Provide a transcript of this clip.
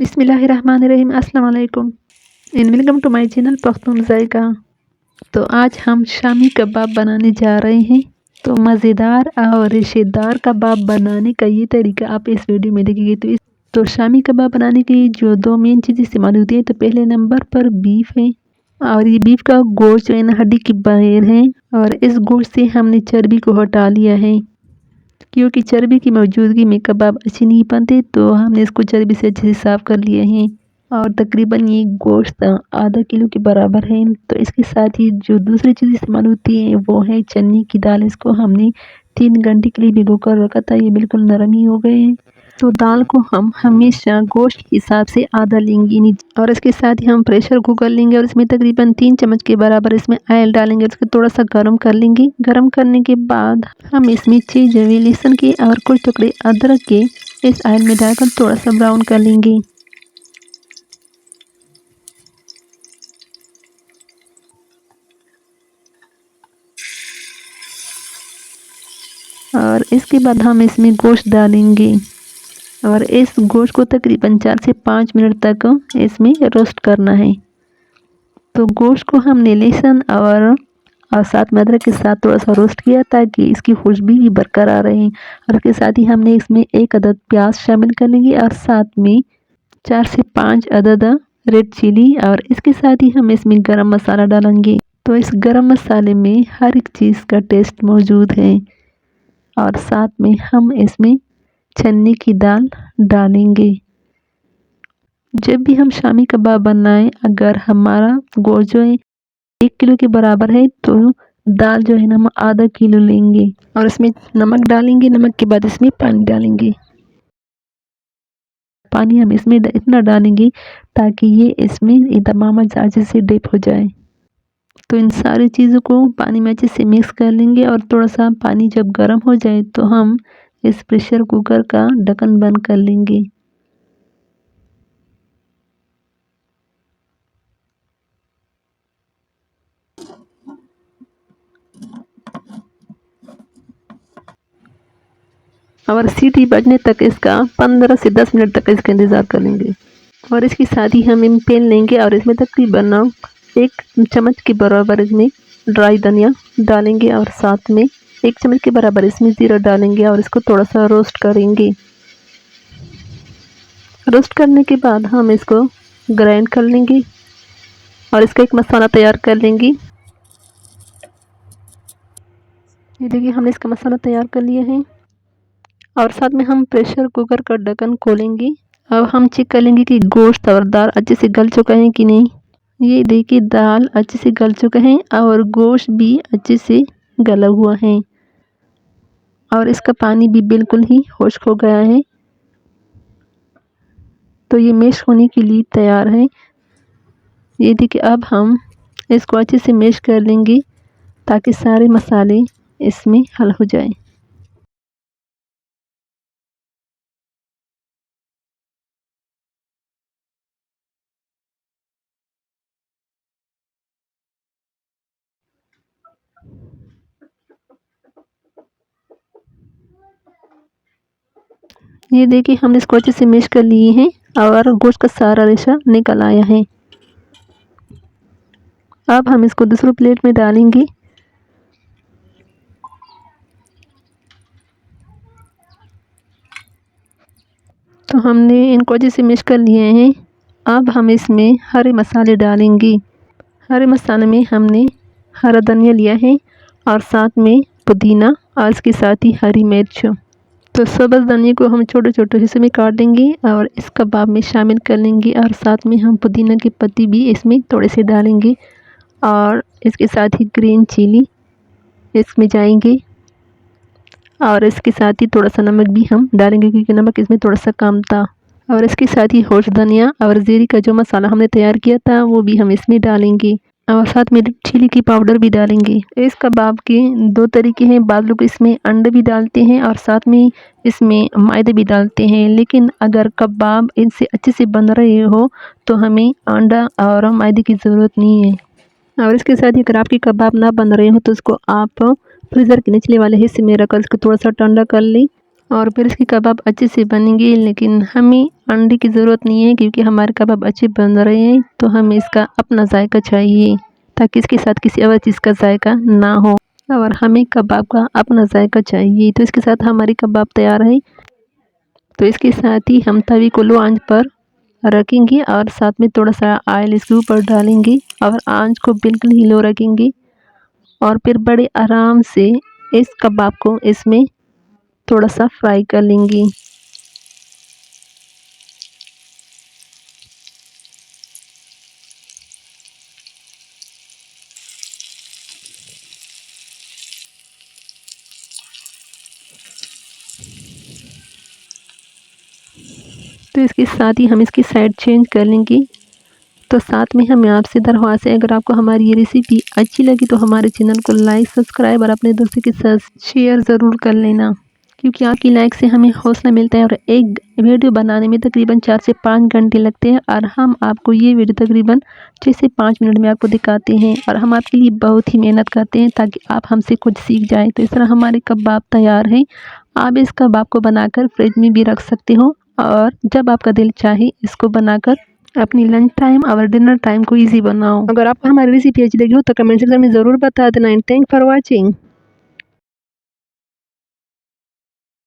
बिस्मिल्लाहिर्रहमानिर्रहीम। अस्सलाम वालेकुम and welcome to my channel Pakhtun Zaika. तो आज हम शामी कबाब बनाने जा रहे हैं। तो मज़ेदार और रेशेदार कबाब बनाने का ये तरीका आप इस वीडियो में देखेंगे। तो शामी कबाब बनाने की जो दो मेन चीज़ इस्तेमाल होती है, तो पहले नंबर पर बीफ है और ये बीफ का गोश्त जो है ना हड्डी की बाहर है, और इस गोश्त से हमने चर्बी को हटा लिया है क्योंकि चर्बी की मौजूदगी में कबाब अच्छे नहीं बनते। तो हमने इसको चर्बी से अच्छे से साफ़ कर लिया है और तकरीबन ये गोश्त आधा किलो के बराबर है। तो इसके साथ ही जो दूसरी चीज़ इस्तेमाल होती है वो है चने की दाल। इसको हमने 3 घंटे के लिए भिगो कर रखा था, ये बिल्कुल नरम ही हो गए हैं। तो दाल को हम हमेशा गोश्त के हिसाब से आधा लेंगे और इसके साथ ही हम प्रेशर कुकर लेंगे और इसमें तकरीबन 3 चम्मच के बराबर इसमें ऑयल डालेंगे। उसको थोड़ा सा गर्म कर लेंगे। गर्म करने के बाद हम इसमें 6 जवे लहसुन के और कुछ टुकड़े अदरक के इस ऑयल में डालकर थोड़ा सा ब्राउन कर लेंगे। और इसके बाद हम इसमें गोश्त डालेंगे और इस गोश्त को तकरीबन 4 से 5 मिनट तक इसमें रोस्ट करना है। तो गोश्त को हमने लहसुन और साथ में अदरक के साथ थोड़ा सा रोस्ट किया ताकि इसकी खुशबू भी बरकरार रहे। और इसके साथ ही हमने इसमें 1 अदद प्याज शामिल कर लेंगे और साथ में 4 से 5 अदद रेड चिली, और इसके साथ ही हम इसमें गरम मसाला डालेंगे। तो इस गरम मसाले में हर एक चीज़ का टेस्ट मौजूद है। और साथ में हम इसमें चने की दाल डालेंगे। जब भी हम शामी कबाब बनाएं, अगर हमारा गोश्त जो है 1 किलो के बराबर है, तो दाल जो है ना हम आधा किलो लेंगे और इसमें नमक डालेंगे। नमक के बाद इसमें पानी डालेंगे। पानी हम इसमें इतना डालेंगे ताकि ये इसमें तमाम अच्छे से डिप हो जाए। तो इन सारी चीज़ों को पानी में अच्छे से मिक्स कर लेंगे और थोड़ा सा पानी जब गर्म हो जाए तो हम इस प्रेशर कुकर का ढक्कन बंद कर लेंगे। और सीटी बजने तक इसका 15 से 10 मिनट तक इसका इंतज़ार कर लेंगे। और इसके साथ ही हम इन पैन लेंगे और इसमें तकरीबन 1 चम्मच के बराबर इसमें ड्राई धनिया डालेंगे और साथ में 1 चम्मच के बराबर इसमें ज़ीरा डालेंगे और इसको थोड़ा सा रोस्ट करेंगे। रोस्ट करने के बाद हम इसको ग्राइंड कर लेंगे और इसका एक मसाला तैयार कर लेंगे। ये देखिए हमने इसका मसाला तैयार कर लिया है और साथ में हम प्रेशर कुकर का ढक्कन खोलेंगे। अब हम चेक कर लेंगे कि गोश्त और दाल अच्छे से गल चुका है कि नहीं। ये देखिए दाल अच्छे से गल चुका है और गोश्त भी अच्छे से गला हुआ है और इसका पानी भी बिल्कुल ही खुश्क हो गया है। तो ये मैश होने के लिए तैयार है। ये देखिए अब हम इसको अच्छे से मैश कर लेंगे ताकि सारे मसाले इसमें हल हो जाए। ये देखिए हमने इसको अच्छे से मैश कर लिए हैं और गोश्त का सारा रेशा निकल आया है। अब हम इसको दूसरी प्लेट में डालेंगे। तो हमने इनको अच्छे से मिक्स कर लिए हैं। अब हम इसमें हरे मसाले डालेंगे। हरे मसाले में हमने हरा धनिया लिया है और साथ में पुदीना और इसके साथ ही हरी मिर्च। तो सब्ज़ धनिया को हम छोटे छोटे हिस्से में काट लेंगे और इस कबाब में शामिल कर लेंगे और साथ में हम पुदीना की पत्ती भी इसमें थोड़े से डालेंगे और इसके साथ ही ग्रीन चिली इसमें जाएंगे और इसके साथ ही थोड़ा सा नमक भी हम डालेंगे क्योंकि नमक इसमें थोड़ा सा कम था। और इसके साथ ही होश धनिया और ज़ीरे का जो मसाला हमने तैयार किया था वो भी हम इसमें डालेंगे और साथ में चिली की पाउडर भी डालेंगे। इस कबाब के 2 तरीके हैं। बाद लोग इसमें अंडे भी डालते हैं और साथ में इसमें मैदे भी डालते हैं, लेकिन अगर कबाब इनसे अच्छे से बन रहे हो तो हमें अंडा और मैदे की ज़रूरत नहीं है। और इसके साथ ही अगर आपके कबाब ना बन रहे हो तो उसको आप फ्रीज़र के निचले वाले हिस्से में रखकर इसको थोड़ा सा ठंडा कर लें और फिर इसके कबाब अच्छे से बनेंगे। लेकिन हमें अंडे की ज़रूरत नहीं है क्योंकि हमारे कबाब अच्छे बन रहे हैं। तो हमें इसका अपना जायका चाहिए ताकि इसके साथ किसी और चीज़ का जायका ना हो, और हमें कबाब का अपना जायका चाहिए। तो इसके साथ हमारी कबाब तैयार है। तो इसके साथ ही हम तवे को लो आंच पर रखेंगे और साथ में थोड़ा सा ऑयल इसके ऊपर डालेंगे और आंच को बिल्कुल ही लो रखेंगे और फिर बड़े आराम से इस कबाब को इसमें थोड़ा सा फ्राई कर लेंगे। तो इसके साथ ही हम इसकी साइड चेंज कर लेंगे। तो साथ में हमें आपसे दरख्वास्त है, अगर आपको हमारी ये रेसिपी अच्छी लगी तो हमारे चैनल को लाइक, सब्सक्राइब और अपने दोस्तों के साथ शेयर ज़रूर कर लेना, क्योंकि आपकी लाइक से हमें हौसला मिलता है। और एक वीडियो बनाने में तकरीबन 4 से 5 घंटे लगते हैं और हम आपको ये वीडियो तकरीबन 6 से 5 मिनट में आपको दिखाते हैं और हम आपके लिए बहुत ही मेहनत करते हैं ताकि आप हमसे कुछ सीख जाएँ। तो इस तरह हमारे कबाब तैयार हैं। आप इस कबाब को बनाकर फ्रिज में भी रख सकते हो और जब आपका दिल चाहे इसको बनाकर अपनी लंच टाइम और डिनर टाइम को ईजी बनाओ। अगर आपको हमारी रेसिपी अच्छी लगी हो तो कमेंट सेक्शन में ज़रूर बता देना। And thank for watching.